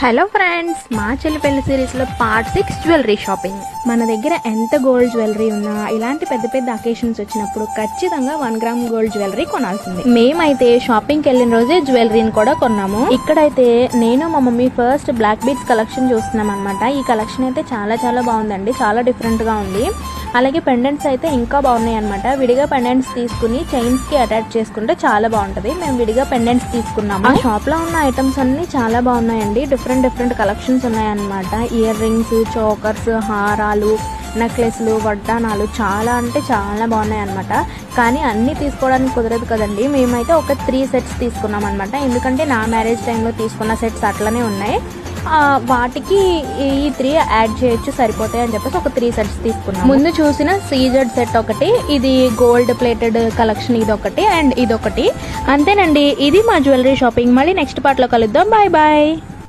Hello friends, మా చెల్లి పెళ్లి సిరీస్ లో పార్ట్ 6 జ్యువెలరీ షాపింగ్. మన దగ్గర ఎంత గోల్డ్ జ్యువెలరీ ఉన్నా ఇలాంటి పెద్ద పెద్ద అకేషన్స్ వచ్చినప్పుడు ఖచ్చితంగా 1 గ్రామ్ గోల్డ్ జ్యువెలరీ కొనాల్సిందే. మేమైతే షాపింగ్ కి వెళ్ళిన రోజే జ్యువెలరీని కూడా కొన్నాము. ఇక్కడైతే నేను మా mummy first black beads collection చూస్తున్నాం అనమాట. ఈ కలెక్షన్ అయితే చాలా చాలా బాగుందండి, చాలా డిఫరెంట్ గా ఉంది. అలాగే పెండెంట్స్ అయితే ఇంకా బాగున్నాయి అనమాట. విడిగా పెండెంట్స్ తీసుకుని చైన్స్ కి అటాచ్ చేసుకుంటే చాలా బాగుంటది. మేము విడిగా పెండెంట్స్ తీసుకున్నాము. ఆ షాప్ లో ఉన్న ఐటమ్స్ అన్ని చాలా బాగున్నాయండి. డిఫరెంట్ కలెక్షన్స్ ఉన్నాయన్నమాట. ఇయర్ రింగ్స్, చోకర్స్, హారాలు, నెక్లెస్లు, వడ్డానాలు చాలా అంటే చాలా బాగున్నాయి అనమాట. కానీ అన్ని తీసుకోవడానికి కుదరదు కదండి. మేమైతే ఒక 3 సెట్స్ తీసుకున్నాం అనమాట. ఎందుకంటే నా మ్యారేజ్ టైంలో తీసుకున్న సెట్స్ అట్లనే ఉన్నాయి. వాటికి ఈ 3 యాడ్ చేయొచ్చు, సరిపోతాయి అని చెప్పేసి ఒక 3 సెట్స్ తీసుకున్నాం. ముందు చూసిన సీజెడ్ సెట్ ఒకటి, ఇది గోల్డ్ ప్లేటెడ్ కలెక్షన్ ఇది ఒకటి, అండ్ ఇదొకటి. అంతేనండి, ఇది మా జ్యువెలరీ షాపింగ్. మళ్ళీ నెక్స్ట్ పార్ట్ లో కలుద్దాం. Bye bye.